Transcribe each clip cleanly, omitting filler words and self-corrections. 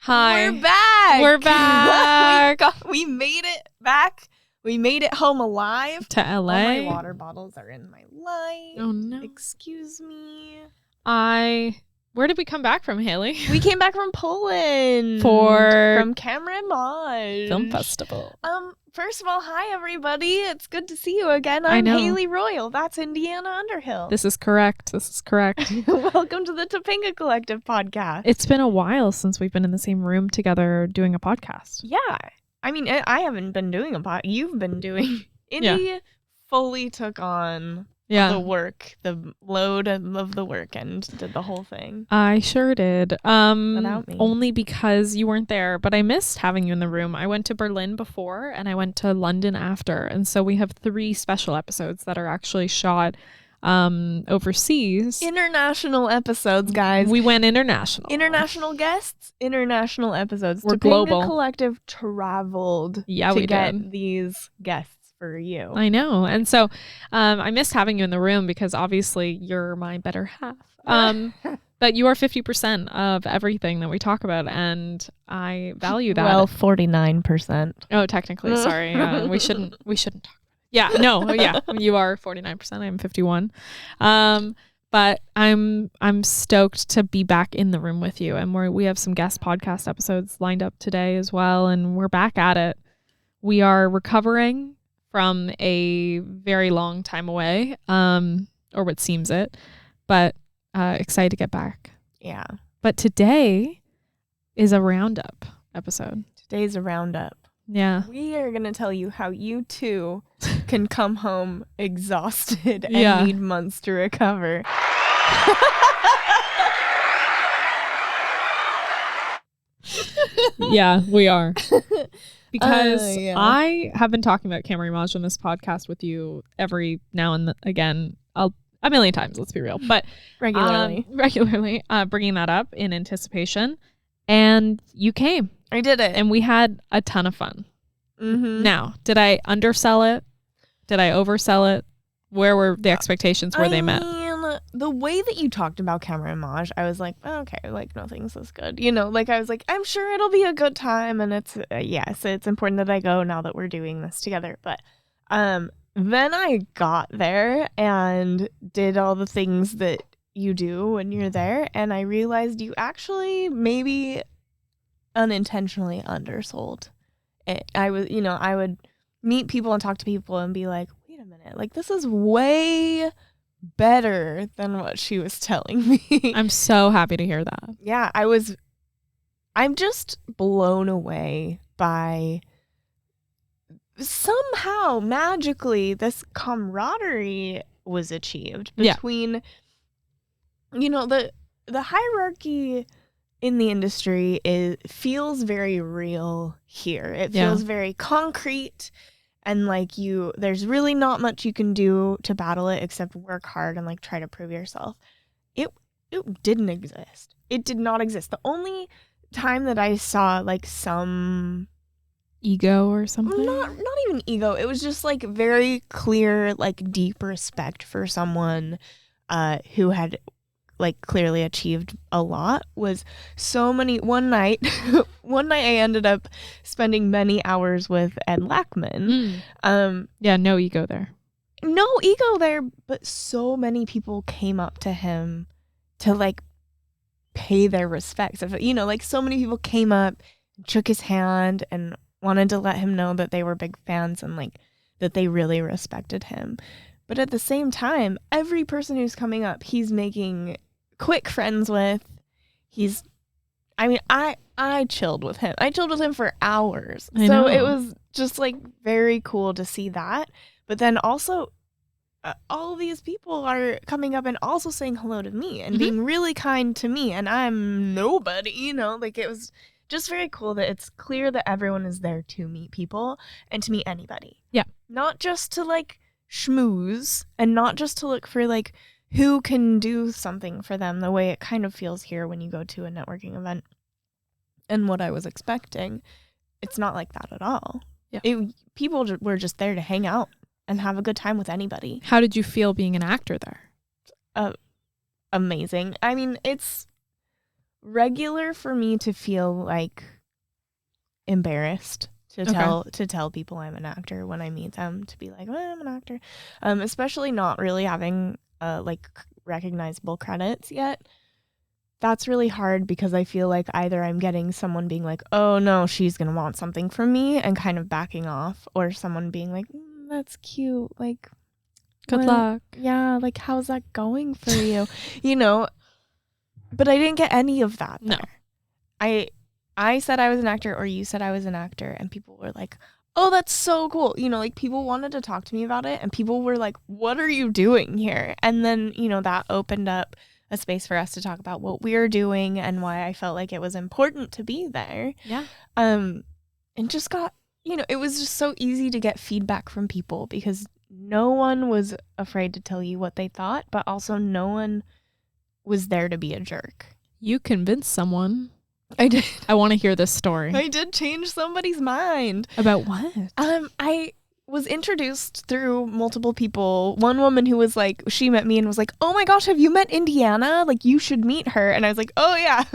Hi. We're back. We're back. we made it back. We made it home alive. To LA. All my water bottles are in my light. Oh no. Excuse me. Where did we come back from, Haley? We came back from Poland. From Camerimage Film Festival. First of all, hi everybody. It's good to see you again. I I'm know. Haley Royal. That's Indiana Underhill. This is correct. Welcome to the Topanga Collective podcast. It's been a while since we've been in the same room together doing a podcast. Yeah. I mean, I haven't been doing a pod. You've been doing. Indy fully took on the work, the load of the work, and did the whole thing. I sure did. Without me. Only because you weren't there, but I missed having you in the room. I went to Berlin before and I went to London after. And so we have 3 special episodes that are actually shot overseas. International episodes, guys. We went international. International guests, international episodes. We're Topanga global. Collective traveled we get did. these guests for you. I know. And so I missed having you in the room because obviously you're my better half. But you are 50% of everything that we talk about, and I value that. Well, 49%. Oh, technically, sorry. We shouldn't talk. Yeah, no, yeah. You are 49%. I'm 51. But I'm stoked to be back in the room with you, and we have some guest podcast episodes lined up today as well, and we're back at it. We are recovering from a very long time away, or what seems it, but excited to get back. Yeah. But today is a roundup episode. Today's a roundup. Yeah. We are going to tell you how you too can come home exhausted and need months to recover. Yeah, we are. Because yeah. I have been talking about Camerimage on this podcast with you every now and again, a million times, let's be real. But regularly, bringing that up in anticipation. And you came. I did it. And we had a ton of fun. Mm-hmm. Now, did I undersell it? Did I oversell it? Where were the expectations where they met? The way that you talked about Camerimage, I was like, okay, like nothing's this good. You know, like I was like, I'm sure it'll be a good time. And it's, yes, it's important that I go now that we're doing this together. But then I got there and did all the things that you do when you're there. And I realized you actually maybe unintentionally undersold it. I would meet people and talk to people and be like, wait a minute, like this is way better than what she was telling me. I'm so happy to hear that. Yeah, I'm just blown away by somehow magically this camaraderie was achieved between the hierarchy in the industry feels very real here. It feels very concrete. And like there's really not much you can do to battle it except work hard and like try to prove yourself. It didn't exist. It did not exist. The only time that I saw like some ego or something, not even ego. It was just like very clear, like deep respect for someone who had like clearly achieved a lot. Was so many one night I ended up spending many hours with Ed Lackman. No ego there, but so many people came up to him to like pay their respects. Like so many people came up, shook his hand, and wanted to let him know that they were big fans and like that they really respected him. But at the same time, every person who's coming up, he's making quick friends with. I chilled with him. I chilled with him for hours. So it was just like very cool to see that. But then also all these people are coming up and also saying hello to me and being really kind to me, and I'm nobody, like it was just very cool that it's clear that everyone is there to meet people and to meet anybody. Yeah. Not just to like schmooze and not just to look for like who can do something for them the way it kind of feels here when you go to a networking event. And what I was expecting, it's not like that at all. Yeah. People were just there to hang out and have a good time with anybody. How did you feel being an actor there? Amazing. I mean, it's regular for me to feel like embarrassed to tell people I'm an actor when I meet them, to be like, oh, I'm an actor, especially not really having like recognizable credits yet. That's really hard because I feel like either I'm getting someone being like, oh no, she's gonna want something from me and kind of backing off, or someone being like, that's cute, like, good luck. Yeah, like, how's that going for you? You know, but I didn't get any of that there. No. I said I was an actor, or you said I was an actor, and people were like, oh, that's so cool. You know, like, people wanted to talk to me about it, and people were like, what are you doing here? And then, you know, that opened up a space for us to talk about what we're doing and why I felt like it was important to be there. Yeah. And just got, you know, it was just so easy to get feedback from people because no one was afraid to tell you what they thought, but also no one was there to be a jerk. You convinced someone. I did. I want to hear this story. I did change somebody's mind. About what? I was introduced through multiple people. One woman who was like, she met me and was like, oh my gosh, have you met Indiana? Like, you should meet her. And I was like, oh yeah.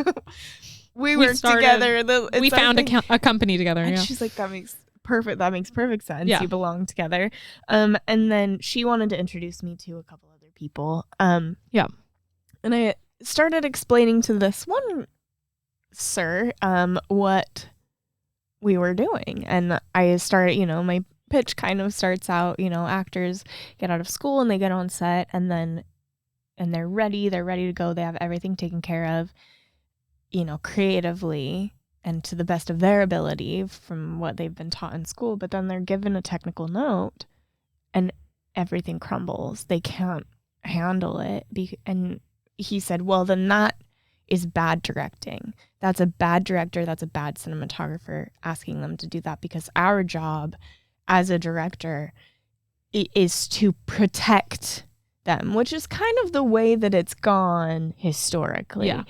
we worked together. We found a company together. And yeah. She's like, that makes perfect sense. Yeah. You belong together. And then she wanted to introduce me to a couple other people. Yeah. And I started explaining to this one sir what we were doing. And I started, you know, my pitch kind of starts out, you know, actors get out of school and they get on set and they're ready to go. They have everything taken care of, you know, creatively and to the best of their ability from what they've been taught in school. But then they're given a technical note and everything crumbles. They can't handle it. And he said, well, then that is bad directing. That's a bad director. That's a bad cinematographer asking them to do that, because our job as a director is to protect them, which is kind of the way that it's gone historically. Yeah.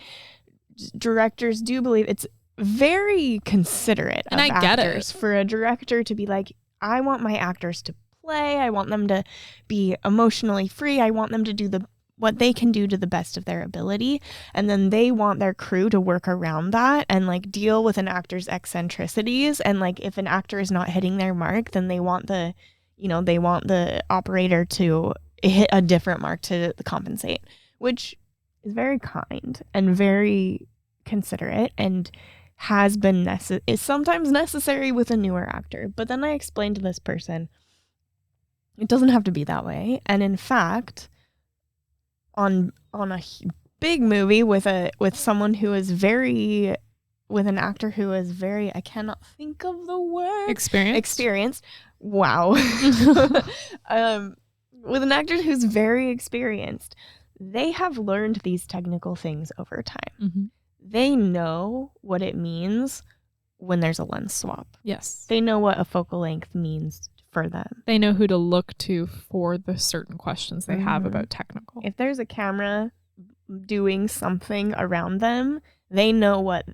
Directors do believe it's very considerate of actors for a director to be like, I want my actors to play. I want them to be emotionally free. I want them to do what they can do to the best of their ability. And then they want their crew to work around that and like deal with an actor's eccentricities. And like, if an actor is not hitting their mark, then they want the operator to hit a different mark to compensate, which is very kind and very considerate and has been is sometimes necessary with a newer actor. But then I explained to this person, it doesn't have to be that way. And in fact, on a big movie with someone who is with an actor who is very, I cannot think of the word. Experienced. Wow. With an actor who's very experienced, they have learned these technical things over time. Mm-hmm. They know what it means when there's a lens swap. Yes. They know what a focal length means for them. They know who to look to for the certain questions they have about technical. If there's a camera doing something around them, they know what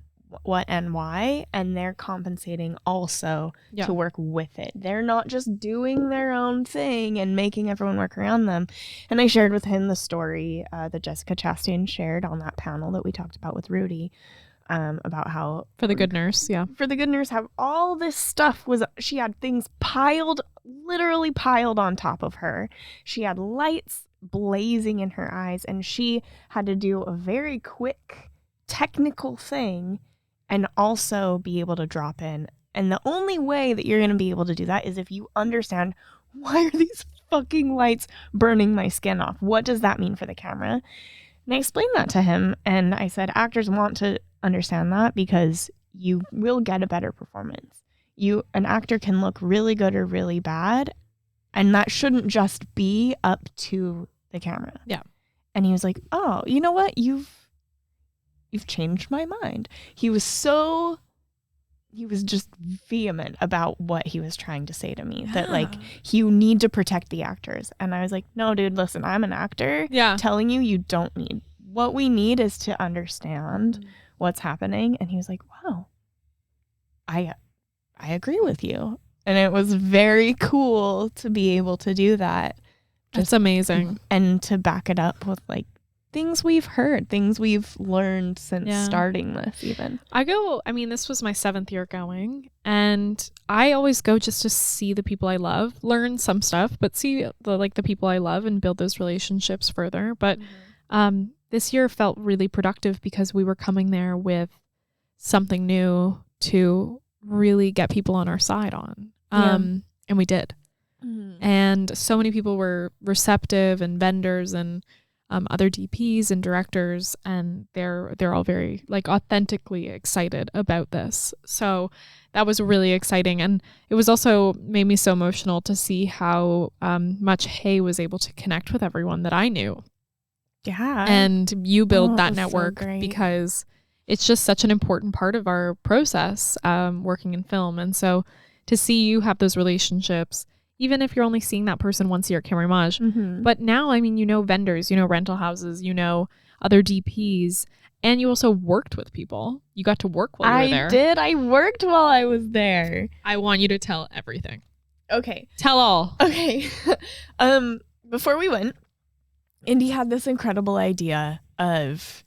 and why, and they're compensating also to work with it. They're not just doing their own thing and making everyone work around them. And I shared with him the story that Jessica Chastain shared on that panel that we talked about with Rudy, about how for the good nurse, how all this stuff she had things literally piled on top of her. She had lights blazing in her eyes, and she had to do a very quick technical thing and also be able to drop in. And the only way that you're going to be able to do that is if you understand, why are these fucking lights burning my skin off? What does that mean for the camera? And I explained that to him, and I said, actors want to understand that because you will get a better performance. An actor can look really good or really bad, and that shouldn't just be up to the camera. Yeah. And he was like, oh, you know what? You've changed my mind. He was just vehement about what he was trying to say to me, that like, you need to protect the actors. And I was like, no, dude, listen, I'm an actor telling you don't need. What we need is to understand what's happening. And he was like, wow, I agree with you. And it was very cool to be able to do that. That's amazing. And to back it up with like things we've heard, things we've learned since starting this even. This was my 7th year going, and I always go just to see the people I love, learn some stuff, but see the people I love and build those relationships further. But this year felt really productive because we were coming there with something new to really get people on our side on. And we did. And so many people were receptive, and vendors and other DPs and directors, and they're all very like authentically excited about this. So that was really exciting. And it was also made me so emotional to see how much Hay was able to connect with everyone that I knew. Yeah. And you build that network because it's just such an important part of our process working in film. And so to see you have those relationships, even if you're only seeing that person once a year at Camerimage. But now, vendors, rental houses, other DPs, and you also worked with people. You got to work while you were there. I did. I worked while I was there. I want you to tell everything. Okay. Tell all. Okay. Before we went, Inde had this incredible idea of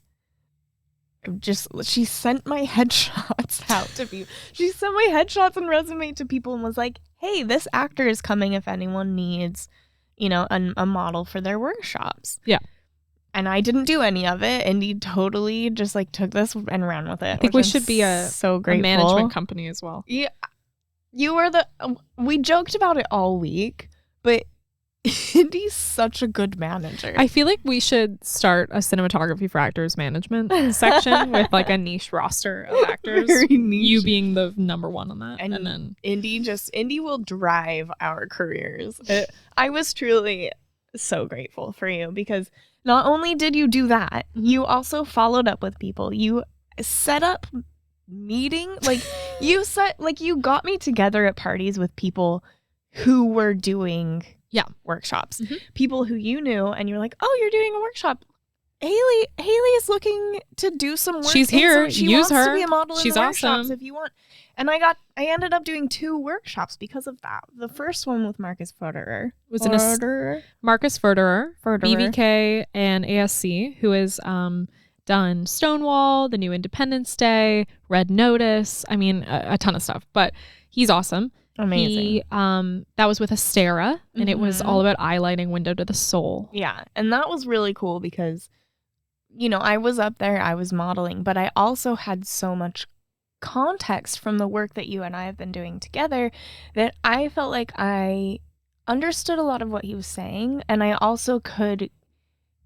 she sent my headshots out to people. She sent my headshots and resume to people and was like, hey, this actor is coming if anyone needs, a model for their workshops. Yeah. And I didn't do any of it. Inde totally just like took this and ran with it. I think we should be a management company as well. Yeah. We joked about it all week, but Inde's such a good manager. I feel like we should start a cinematography for actors management section with like a niche roster of actors. Very niche. You being the number one on that. And then Inde will drive our careers. I was truly so grateful for you because not only did you do that, you also followed up with people. You set up meeting, you got me together at parties with people who were doing workshops. People who you knew, and you're like, oh, you're doing a workshop. Haley is looking to do some work. She's here. She Use wants her. To be a model She's in the workshops awesome. if you want. And I ended up doing 2 workshops because of that. The first one with Markus Förderer. Markus Förderer, BVK and ASC, who has done Stonewall, the new Independence Day, Red Notice. A ton of stuff, but he's awesome. Amazing. That was with Astera, and it was all about highlighting Window to the Soul. Yeah, and that was really cool because, I was up there, I was modeling, but I also had so much context from the work that you and I have been doing together that I felt like I understood a lot of what he was saying, and I also could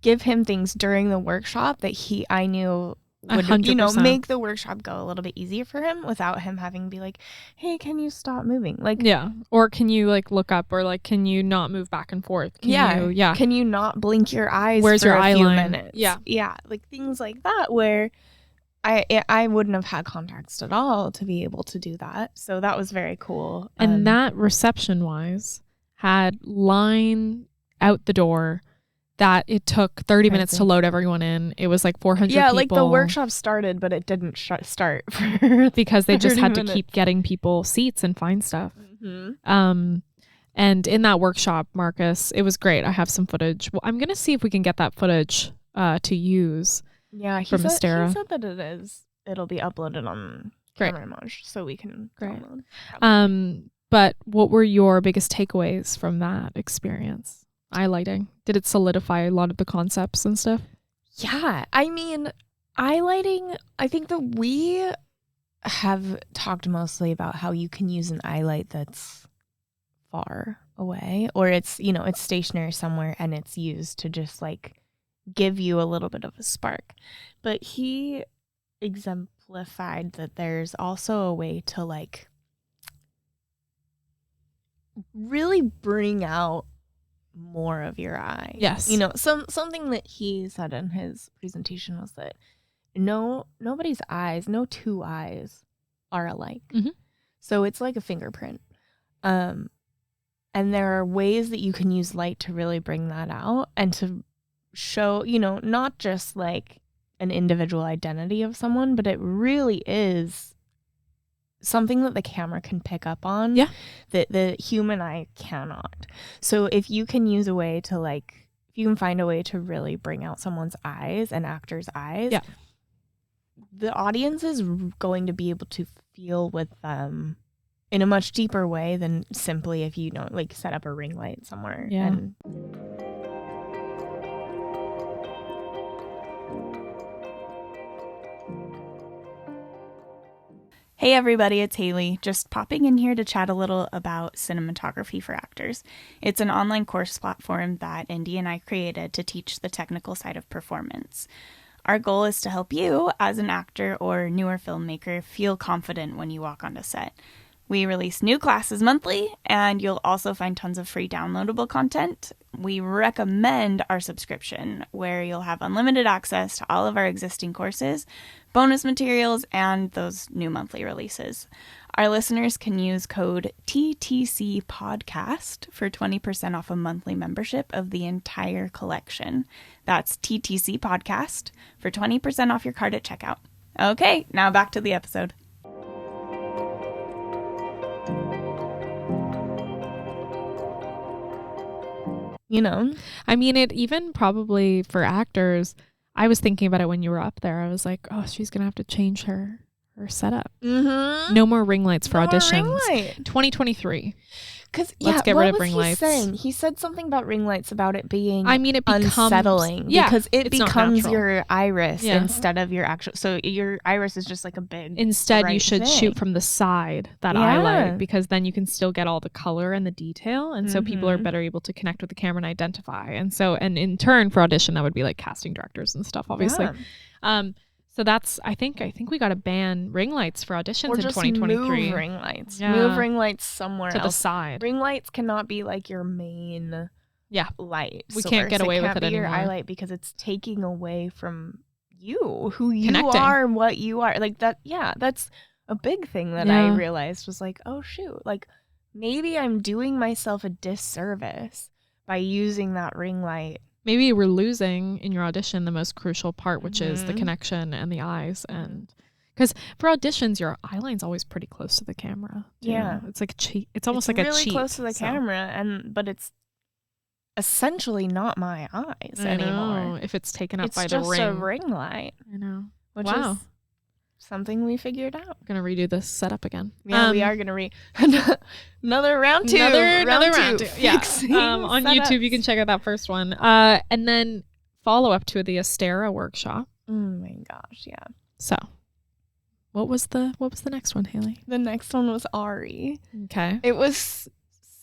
give him things during the workshop that I knew would 100%. Make the workshop go a little bit easier for him without him having to be like, hey, can you stop moving? Or can you look up, or can you not move back and forth? Can you not blink your eyes? Where's for your a eye few line? minutes? Things like that where I wouldn't have had context at all to be able to do that. So that was very cool. And that reception wise had line out the door that it took 30 minutes to load everyone in. It was like 400 people. Yeah, the workshop started, but it didn't start because they just had to keep getting people seats and find stuff. And in that workshop, Markus, it was great. I have some footage. Well, I'm going to see if we can get that footage to use from Astera. He said that it'll be uploaded on Camerimage, so we can download. But what were your biggest takeaways from that experience? Highlighting. Did it solidify a lot of the concepts and stuff? Yeah. Highlighting, I think that we have talked mostly about how you can use an highlight that's far away, or it's stationary somewhere and it's used to just give you a little bit of a spark. But he exemplified that there's also a way to really bring out more of your eye. Yes. Something that he said in his presentation was that no two eyes are alike. So it's like a fingerprint. And there are ways that you can use light to really bring that out and to show, not just an individual identity of someone, but it really is something that the camera can pick up on that the human eye cannot. So if you can use a way to if you can find a way to really bring out someone's eyes, an actor's eyes, the audience is going to be able to feel with them in a much deeper way than simply if you don't like set up a ring light somewhere. Yeah. And Hey everybody, it's Haley, just popping in here to chat a little about cinematography for actors. It's an online course platform that Inde and I created to teach the technical side of performance. Our goal is to help you, as an actor or newer filmmaker, feel confident when you walk onto set. We release new classes monthly, and you'll also find tons of free downloadable content. We recommend our subscription, where you'll have unlimited access to all of our existing courses, bonus materials, and those new monthly releases. Our listeners can use code TTC Podcast for 20% off a monthly membership of the entire collection. That's TTC Podcast for 20% off your card at checkout. Okay, now back to the episode. you know, I mean, it even probably for actors, I was thinking about it when you were up there. I was like, oh, she's going to have to change her setup. mm-hmm. No more ring lights for auditions. Ring light. 2023. Because let's get rid of ring lights. Saying? He said something about ring lights about it being it becomes unsettling because it becomes your iris instead of your actual. So your iris is just like a big. Instead, you should shoot from the side that eye light, because then you can still get all the color and the detail, and so people are better able to connect with the camera and identify. And so, and in turn for audition, that would be like casting directors and stuff, obviously. Yeah. So that's I think we got to ban ring lights for auditions in 2023. Move ring lights. Yeah. Move ring lights somewhere to else. the side. Ring lights cannot be like your main light. We can't get away with it anymore. Your eye light because it's taking away from you, who you are, and what you are. Like that. Yeah, that's a big thing that I realized was like, oh shoot, like maybe I'm doing myself a disservice by using that ring light. Maybe we're losing in your audition the most crucial part, which is the connection and the eyes. And because for auditions, your eye line's always pretty close to the camera. Yeah. It's like a cheat. It's almost like a cheat. It's really close to the camera, but it's essentially not my eyes anymore. If it's taken up by the ring. It's just a ring light. I know. Which is something we figured out. We're going to redo this setup again. Yeah, we are going to another round two. Another round two. Yeah. On YouTube, you can check out that first one. And then follow up to the Astera workshop. Oh my gosh, yeah. So what was the next one, Haley? The next one was Arri. Okay. It was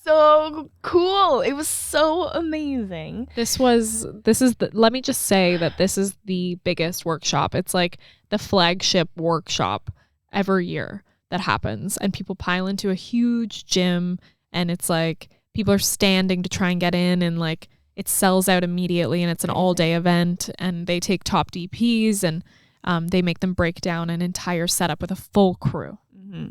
so cool. It was so amazing. Let me just say that this is the biggest workshop. It's like the flagship workshop every year that happens, and people pile into a huge gym, and it's like people are standing to try and get in, and like it sells out immediately, and it's an all-day event, and they take top DPs and they make them break down an entire setup with a full crew. Mm-hmm.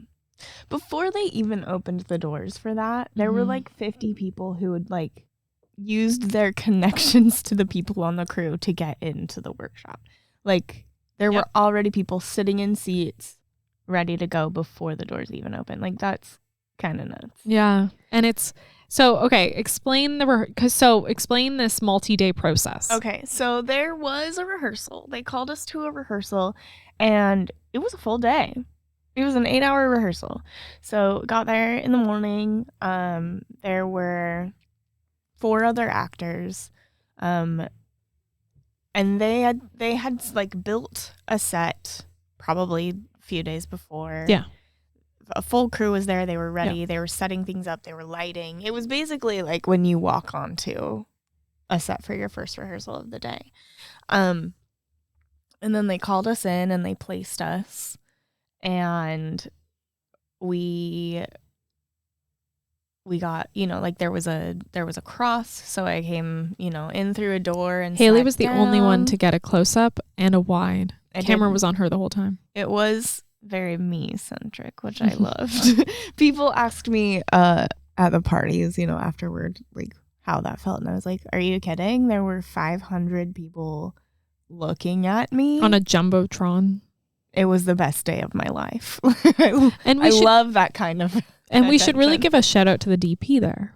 Before they even opened the doors for that, there were like 50 people who had like used their connections to the people on the crew to get into the workshop. Like there were already people sitting in seats ready to go before the doors even opened. Like that's kind of nuts. Yeah. And it's so, okay, explain this multi-day process. Okay. So there was a rehearsal. They called us to a rehearsal and it was a full day. It was an 8-hour rehearsal. So got there in the morning. There were 4 other actors. And they had like built a set probably a few days before. Yeah. A full crew was there. They were ready. Yeah. They were setting things up. They were lighting. It was basically like when you walk onto a set for your first rehearsal of the day. And then they called us in and they placed us. And we got, like there was a cross, so I came, in through a door and Haley was the only one to get a close up and a wide. Camera was on her the whole time. It was very me-centric, which I loved. People asked me at the parties, afterward, like how that felt, and I was like, "Are you kidding? There were 500 people looking at me on a jumbotron." It was the best day of my life. And I love that kind of and we should really give a shout out to the DP there.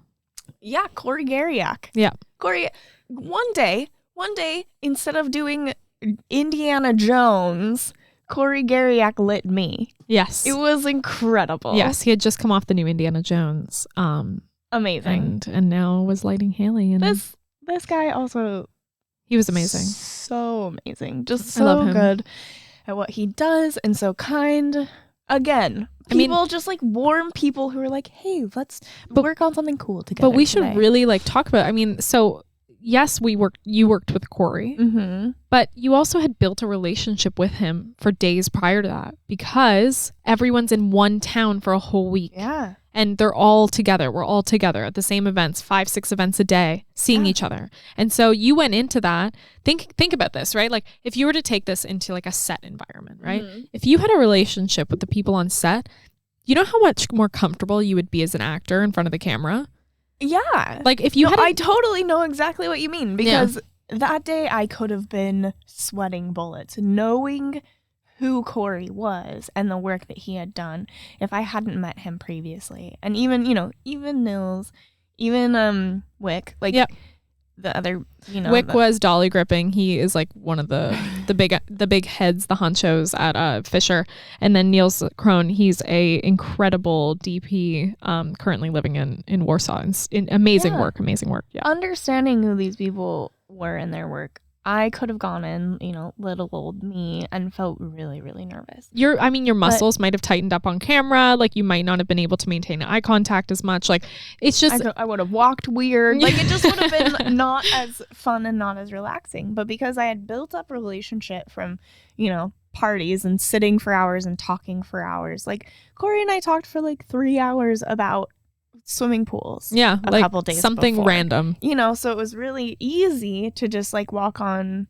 Yeah, Cory Geryak. Yeah. Cory, one day, instead of doing Indiana Jones, Cory Geryak lit me. Yes. It was incredible. Yes, he had just come off the new Indiana Jones. Amazing. And now was lighting Haley. And this guy also, he was amazing. So amazing. Just I love so him. good at what he does and so kind. Again, people just like warm people who are like, hey, let's work on something cool together. But we should really like talk about, I mean, so yes, you worked with Cory, but you also had built a relationship with him for days prior to that because everyone's in one town for a whole week. Yeah. And they're all together. We're all together at the same events, 5-6 events a day, seeing each other. And so you went into that. Think about this, right? Like if you were to take this into like a set environment, right? If you had a relationship with the people on set, you know how much more comfortable you would be as an actor in front of the camera? Yeah. Like if you had I totally know exactly what you mean because that day I could have been sweating bullets knowing who Cory was and the work that he had done if I hadn't met him previously. And even Nils, even Wick, like the other, Wick was dolly gripping. He is like one of the big heads, the honchos at Fisher. And then Niels Krohn, he's a incredible DP currently living in Warsaw. Amazing work. Yeah. Understanding who these people were in their work, I could have gone in, little old me and felt really, really nervous. Your muscles might have tightened up on camera. Like you might not have been able to maintain eye contact as much. Like it's just, I would have walked weird. Like it just would have been not as fun and not as relaxing. But because I had built up a relationship from, parties and sitting for hours and talking for hours. Like Cory and I talked for like 3 hours about swimming pools. Yeah, a like couple days something before. random. So it was really easy to just like walk on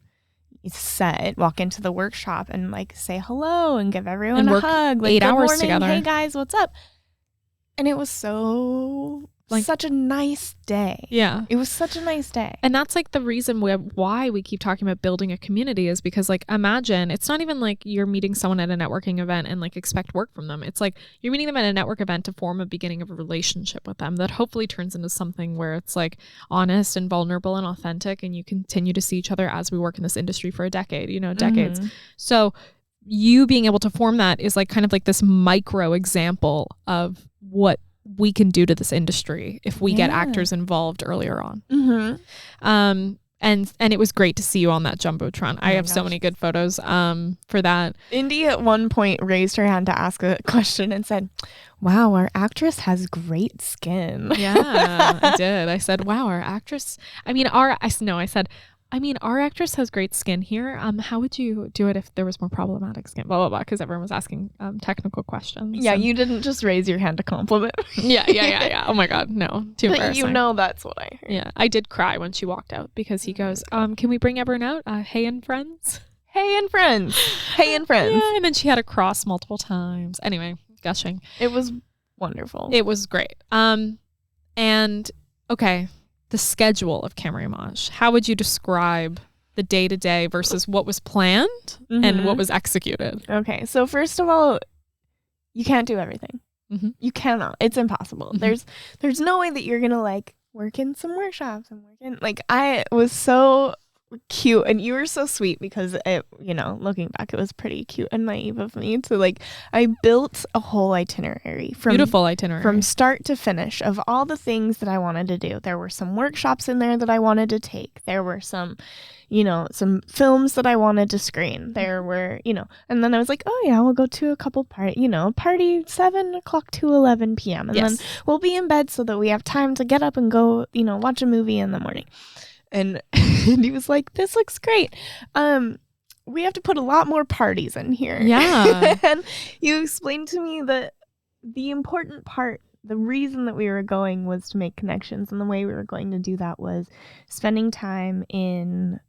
set, walk into the workshop and like say hello and give everyone a hug. Like 8 hours morning, together. Hey guys, what's up? And it was so such a nice day. Yeah. It was such a nice day. And that's like the reason why we keep talking about building a community is because like imagine it's not even like you're meeting someone at a networking event and like expect work from them. It's like you're meeting them at a network event to form a beginning of a relationship with them that hopefully turns into something where it's like honest and vulnerable and authentic and you continue to see each other as we work in this industry for a decade, decades. So you being able to form that is like kind of like this micro example of what we can do to this industry if we get actors involved earlier on. And it was great to see you on that Jumbotron. I have so many good photos for that. Inde at one point raised her hand to ask a question and said, wow, our actress has great skin. Yeah, I did. I said, wow, our actress, our actress has great skin here. How would you do it if there was more problematic skin? Blah, blah, blah. Because everyone was asking technical questions. Yeah, you didn't just raise your hand to compliment. Yeah. Oh my God, no. Too embarrassing. But that's what I heard. Yeah, I did cry when she walked out because he goes, can we bring everyone out? Hey and friends. Hey and friends. Hey and friends. Yeah, and then she had a cross multiple times. Anyway, gushing. It was wonderful. It was great. And okay. The schedule of Camerimage. How would you describe the day-to-day versus what was planned and what was executed? Okay, so first of all, you can't do everything. You cannot. It's impossible. There's no way that you're gonna like work in some workshops and work in like I was so cute and you were so sweet because it, looking back, it was pretty cute and naive of me to like I built a whole itinerary beautiful itinerary from start to finish of all the things that I wanted to do. There were some workshops in there that I wanted to take. There were some some films that I wanted to screen. There were, and then I was like, oh yeah, we'll go to a couple party 7 o'clock to 11 p.m. And then we'll be in bed so that we have time to get up and go, watch a movie in the morning. And he was like, this looks great. We have to put a lot more parties in here. Yeah. And you explained to me that the important part, the reason that we were going was to make connections. And the way we were going to do that was spending time in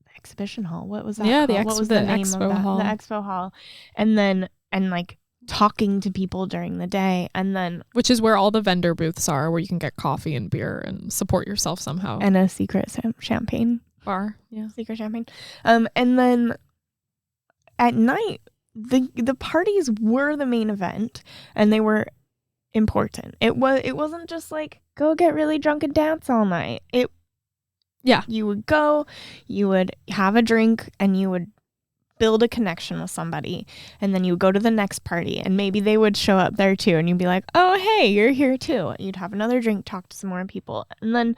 the exhibition hall. What was that called? What was the name of that? Hall. The expo hall. And like talking to people during the day, and then which is where all the vendor booths are, where you can get coffee and beer and support yourself somehow, and a secret champagne bar. Secret champagne. And then at night the parties were the main event and they were important. It wasn't just like go get really drunk and dance all night. Yeah. You would go, you would have a drink, and you would build a connection with somebody, and then you would go to the next party, and maybe they would show up there too, and you'd be like, oh, hey, you're here too. You'd have another drink, talk to some more people, and then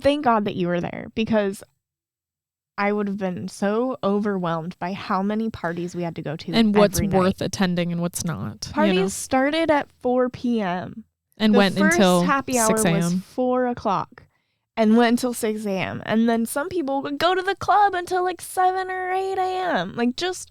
thank God that you were there, because I would have been so overwhelmed by how many parties we had to go to and what's every worth night. attending and what's not. Parties started at 4 p.m. and went until happy hour 6 was a.m. 4 o'clock and went until 6 a.m. And then some people would go to the club until like 7 or 8 a.m. Like, just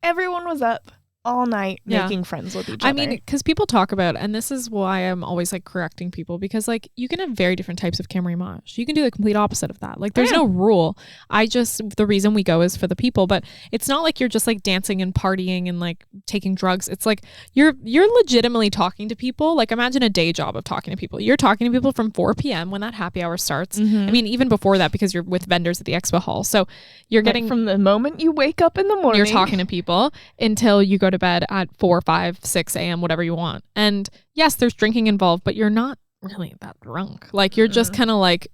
everyone was up all night making friends with each other. I mean, because people talk about, and this is why I'm always like correcting people, because like you can have very different types of Camerimage. You can do the complete opposite of that. Like, there's no rule. The reason we go is for the people, but it's not like you're just like dancing and partying and like taking drugs. It's like you're legitimately talking to people. Like, imagine a day job of talking to people. You're talking to people from 4 p.m. when that happy hour starts. I mean, even before that, because you're with vendors at the expo hall. So you're getting, from the moment you wake up in the morning, you're talking to people until you go to bed at 4, 5, 6 a.m., whatever you want. And yes, there's drinking involved, but you're not really that drunk. Like, you're just kind of like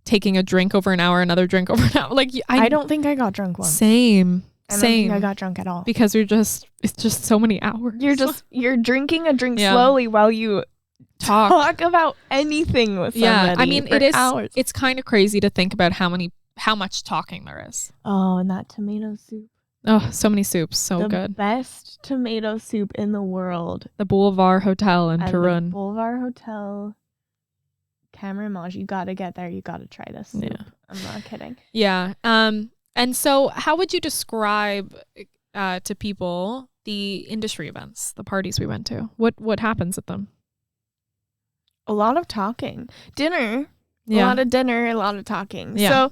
taking a drink over an hour, another drink over an hour. Like, I don't think I got drunk once. Same. I don't think I got drunk at all. Because it's just so many hours. You're drinking a drink slowly while you talk about anything with somebody. Yeah, I mean, for hours. It's kind of crazy to think about how much talking there is. Oh, and that tomato soup. Oh, so many soups. So good. The best tomato soup in the world. The Boulevard Hotel in Turun. The Boulevard Hotel, Camerimage. You got to get there. You got to try this soup. Yeah. I'm not kidding. Yeah. And so how would you describe to people the industry events, the parties we went to? What happens at them? A lot of talking. Dinner. Yeah. A lot of dinner, a lot of talking. Yeah. So,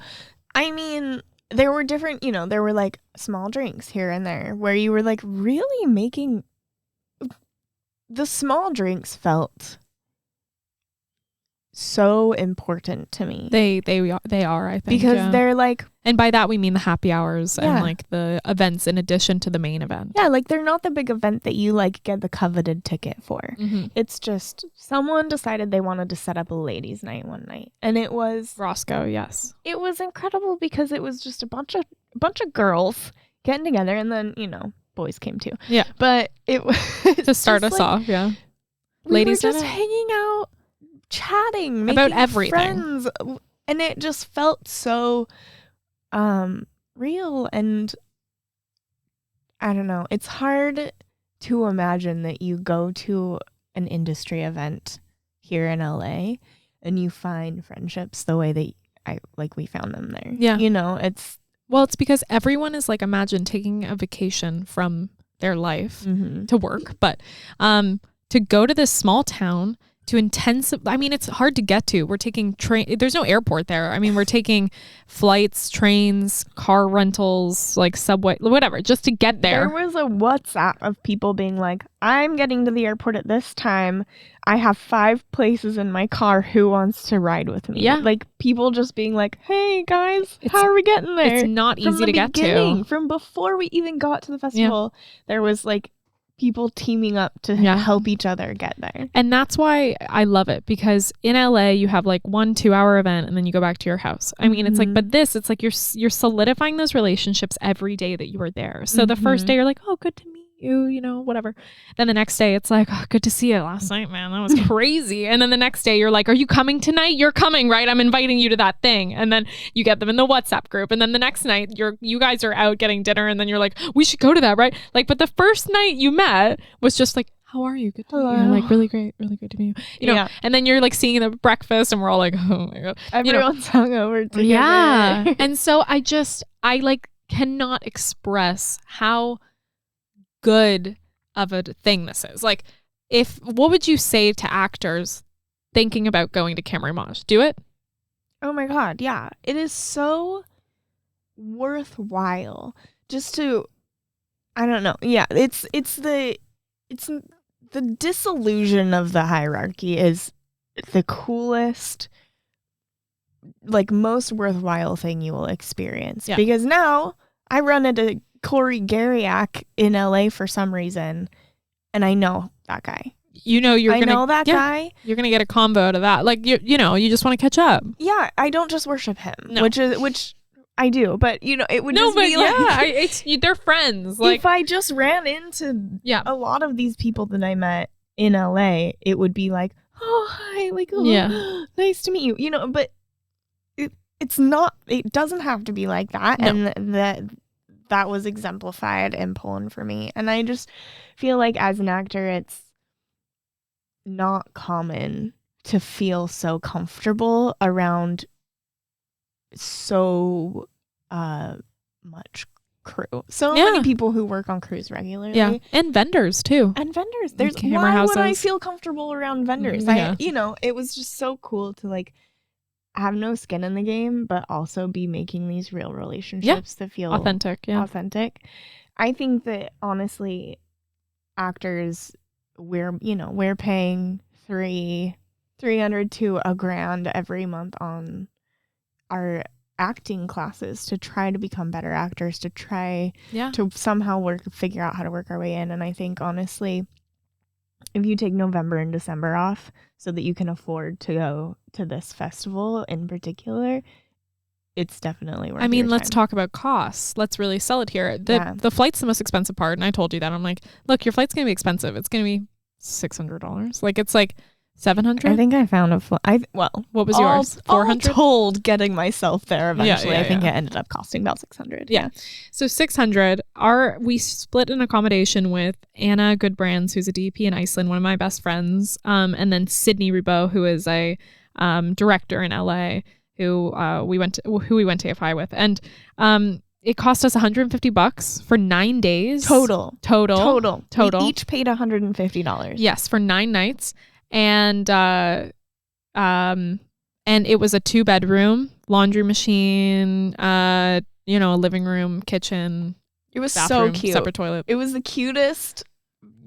I mean, there were different, there were like small drinks here and there where you were like really making, the small drinks felt so important to me. They are, I think. Because they're like, and by that we mean the happy hours and like the events in addition to the main event. Yeah, like they're not the big event that you like get the coveted ticket for. It's just someone decided they wanted to set up a ladies' night one night, and it was Roscoe. Yes, it was incredible because it was just a bunch of girls getting together, and then boys came too. Yeah, but it was to start us off. Yeah, ladies were just hanging out, chatting about everything, friends, and it just felt so real. And I don't know, it's hard to imagine that you go to an industry event here in LA and you find friendships the way that we found them there. Yeah, it's because everyone is like, imagine taking a vacation from their life to work, but to go to this small town to it's hard to get to. We're taking there's no airport there. I mean, we're taking flights, trains, car rentals, like subway, whatever, just to get there. There was a WhatsApp of people being like, I'm getting to the airport at this time. I have 5 places in my car. Who wants to ride with me? Yeah. Like, people just being like, hey guys, how are we getting there? It's not easy to get to. From before we even got to the festival, there was like people teaming up to help each other get there. And that's why I love it, because in LA you have like 1-2 hour event and then you go back to your house. I mean, it's like, but it's like you're solidifying those relationships every day that you were there. So the first day you're like, oh, good to meet you, whatever. Then the next day it's like, oh, good to see you last night, man. That was crazy. And then the next day you're like, are you coming tonight? You're coming, right? I'm inviting you to that thing. And then you get them in the WhatsApp group. And then the next night you guys are out getting dinner, and then you're like, we should go to that, right? Like, but the first night you met was just like, how are you? Good to meet you. Like, really great to meet you. You know, and then you're like seeing the breakfast and we're all like, oh my God. Everyone's hungover together. Yeah. And so I like cannot express how good of a thing this is. Like, what would you say to actors thinking about going to Camerimage? Do it? Oh my God, yeah. It is so worthwhile just to, I don't know. Yeah, it's the disillusion of the hierarchy is the coolest, like, most worthwhile thing you will experience. Yeah. Because now I run into Cory Geryak in LA for some reason, and I know that guy. you know, I know that guy. You're going to get a combo out of that. Like, you know, you just want to catch up. Yeah. I don't just worship him, No. which I do, but you know, it would just be like, they're friends. Like, if I just ran into a lot of these people that I met in LA, it would be like, oh, hi, like, oh, nice to meet you, you know, but it's not, it doesn't have to be like that. No. And that was exemplified in Poland for me. And I just feel like as an actor, it's not common to feel so comfortable around so much crew. So many people who work on crews regularly. Yeah. And vendors too. There's camera why houses. would I feel comfortable around vendors? Yeah. You know, it was just so cool to like have no skin in the game, but also be making these real relationships that feel authentic. Yeah. Authentic. I think that honestly, actors, we're paying $300 to $1,000 every month on our acting classes to try to become better actors, to try to somehow figure out how to work our way in. And I think honestly, if you take November and December off so that you can afford to go to this festival in particular, it's definitely worth your let's time. talk about costs. Let's really sell it here. The flight's the most expensive part, and I told you that. I'm like, look, your flight's gonna be expensive. It's gonna be $600. Like, it's like $700. I think I found a flight. What was yours? $400. Told getting myself there eventually. I think it ended up costing about $600. Yeah. So $600. We split an accommodation with Anna Goodbrands, who's a DP in Iceland, one of my best friends, and then Sydney Rubeau, who is a director in LA, who we went to AFI with, and it cost us $150 for 9 days total. We each paid $150. Yes, for 9 nights. And it was a 2-bedroom, laundry machine, a living room, kitchen. It was bathroom, so cute. Separate toilet. It was the cutest.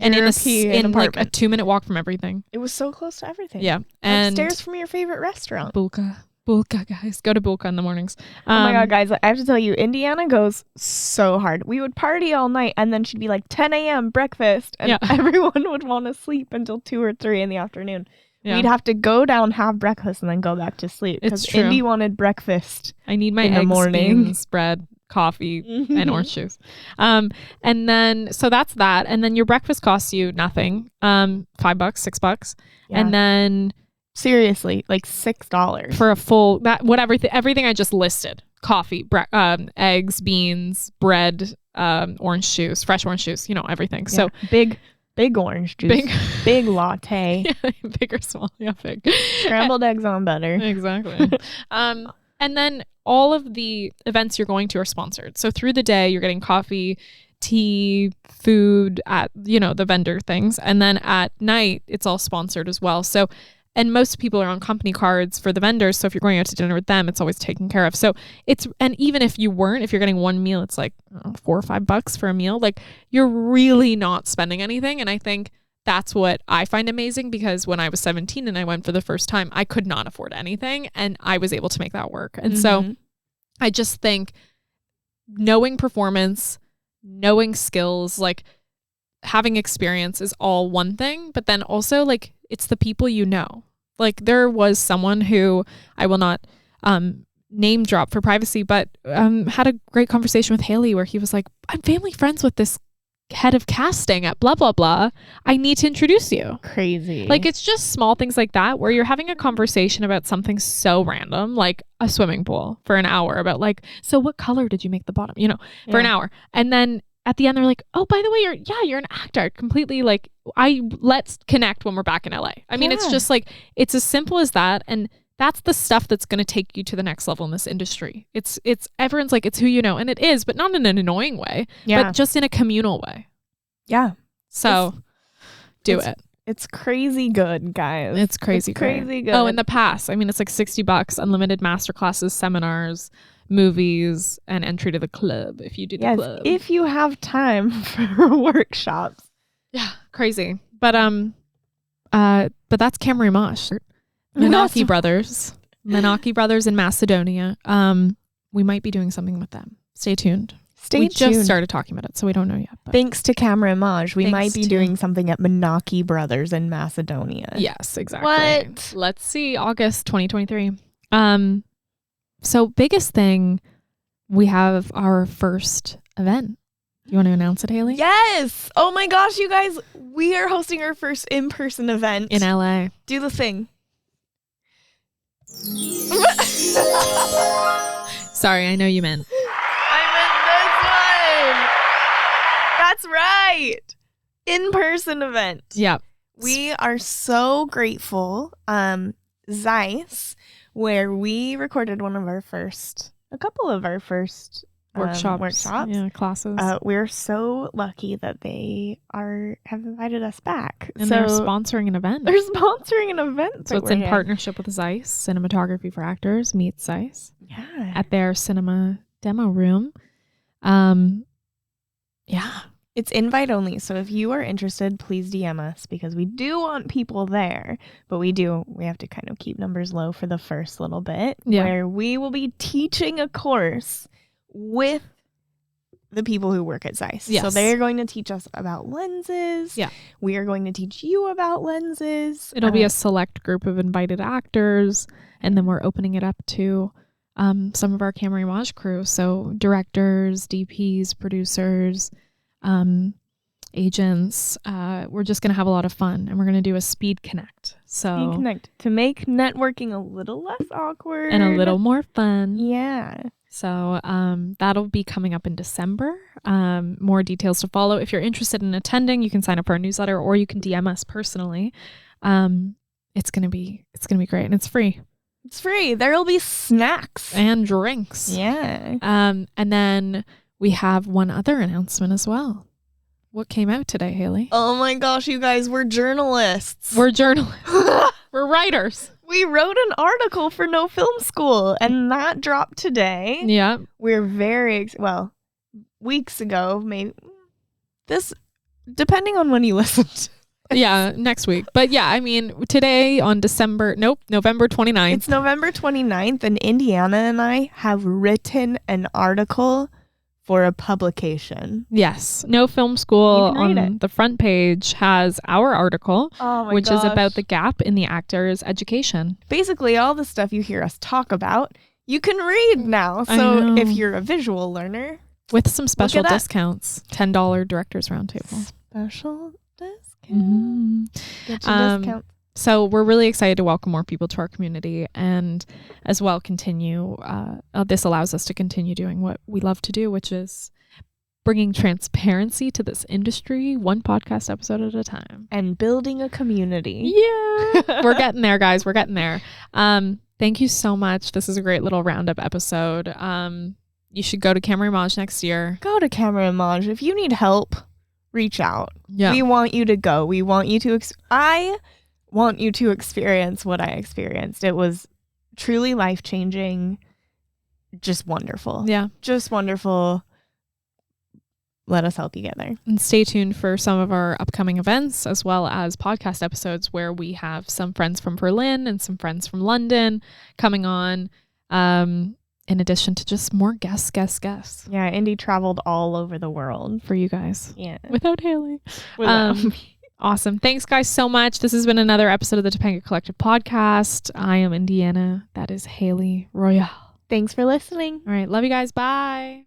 And in like a 2-minute walk from everything. It was so close to everything. Yeah. And upstairs from your favorite restaurant. Bulka, guys. Go to Bulka in the mornings. Oh my God, guys. I have to tell you, Indiana goes so hard. We would party all night and then she'd be like 10 a.m. breakfast and everyone would want to sleep until 2 or 3 in the afternoon. Yeah. We'd have to go down, have breakfast, and then go back to sleep. Because Indy wanted breakfast. I need my eggs, beans, bread, coffee, and orange juice. And then, so that's that. And then your breakfast costs you nothing. $5, $6. Yeah. And then... Seriously, like $6 for a full everything I just listed: coffee, eggs, beans, bread, orange juice, fresh orange juice, everything. Yeah. So big orange juice, big latte, big or small, big scrambled eggs on butter, exactly. And then all of the events you're going to are sponsored. So through the day, you're getting coffee, tea, food at the vendor things, and then at night it's all sponsored as well. So. And most people are on company cards for the vendors. So if you're going out to dinner with them, it's always taken care of. So and even if you're getting one meal, it's like $4 or $5 for a meal. Like, you're really not spending anything. And I think that's what I find amazing, because when I was 17 and I went for the first time, I could not afford anything and I was able to make that work. And so I just think knowing performance, knowing skills, like having experience is all one thing, but then also like it's the people you know. Like, there was someone who I will not name drop for privacy, but had a great conversation with Haley where he was like, I'm family friends with this head of casting at blah, blah, blah. I need to introduce you. Crazy. Like, it's just small things like that where you're having a conversation about something so random, like a swimming pool for an hour about like, so what color did you make the bottom, for an hour. And then at the end, they're like, oh, by the way, you're an actor. Completely like, let's connect when we're back in LA. I mean, it's just like, it's as simple as that. And that's the stuff that's going to take you to the next level in this industry. It's everyone's like, it's who you know. And it is, but not in an annoying way, but just in a communal way. Yeah. So do it. It's crazy good, guys. It's crazy good. Oh, in the past, I mean, it's like $60, unlimited masterclasses, seminars, movies, and entry to the club if you do the club. If you have time for workshops. Yeah, crazy. But that's Camerimage. Menaki Brothers in Macedonia. We might be doing something with them. Stay tuned. We tuned. just started talking about it, so we don't know yet. But Thanks to Camerimage, we might Thanks be to- doing something at Menaki Brothers in Macedonia. yes, exactly. What? Let's see, August 2023. So biggest thing, we have our first event. You want to announce it, Haley? Yes! Oh my gosh, you guys, we are hosting our first in-person event. In LA. Do the thing. Sorry, I know you meant. I meant this one. That's right. In-person event. Yeah. We are so grateful. Zeiss, where we recorded a couple of our first workshops. Yeah, classes. We're so lucky that they have invited us back. And so they're sponsoring an event. They're sponsoring an event. So it's in partnership with Zeiss, Cinematography for Actors meets Zeiss. Yeah. At their cinema demo room. Yeah. It's invite only. So if you are interested, please DM us because we do want people there. But we have to kind of keep numbers low for the first little bit. Yeah. Where we will be teaching a course with the people who work at Zeiss. Yes. So they're going to teach us about lenses. Yeah. We are going to teach you about lenses. It'll be a select group of invited actors. And then we're opening it up to some of our Camerimage crew. So directors, DPs, producers, agents. We're just going to have a lot of fun. And we're going to do a speed connect. So Connect to make networking a little less awkward. and a little more fun. Yeah. So that'll be coming up in December. More details to follow. If you're interested in attending, you can sign up for our newsletter or you can DM us personally. It's gonna be great and it's free. It's free. There'll be snacks. And drinks. Yeah. And then we have one other announcement as well. What came out today, Haley? Oh my gosh, you guys, we're journalists. We're journalists. We're writers. We wrote an article for No Film School, and that dropped today. Yeah. We're very, weeks ago, maybe. Depending on when you listened. Yeah, next week. But yeah, I mean, today on November 29th. It's November 29th, and Indiana and I have written an article for a publication. Yes. No Film School You can read on the front page has our article, which is about the gap in the actor's education. Basically, all the stuff you hear us talk about, you can read now. I So know. if you're a visual learner, With some special Look it up. discounts. $10 Directors Roundtable. special discount. Mm-hmm. Get your discount. So we're really excited to welcome more people to our community and as well continue. This allows us to continue doing what we love to do, which is bringing transparency to this industry, one podcast episode at a time. And building a community. Yeah. We're getting there, guys. We're getting there. Thank you so much. This is a great little roundup episode. You should go to Camerimage next year. Go to Camerimage. If you need help, reach out. Yeah. We want you to go. We want you to I want you to experience what I experienced. It was truly life-changing. Just wonderful. Yeah. Just wonderful. Let us help you get there. And stay tuned for some of our upcoming events as well as podcast episodes where we have some friends from Berlin and some friends from London coming on. In addition to just more guests. Yeah, Indy traveled all over the world. For you guys. Yeah. Without Haley. Without Awesome. Thanks, guys, so much. This has been another episode of the Topanga Collective podcast. I am Indiana. That is Haley Royale. Thanks for listening. All right. Love you guys. Bye.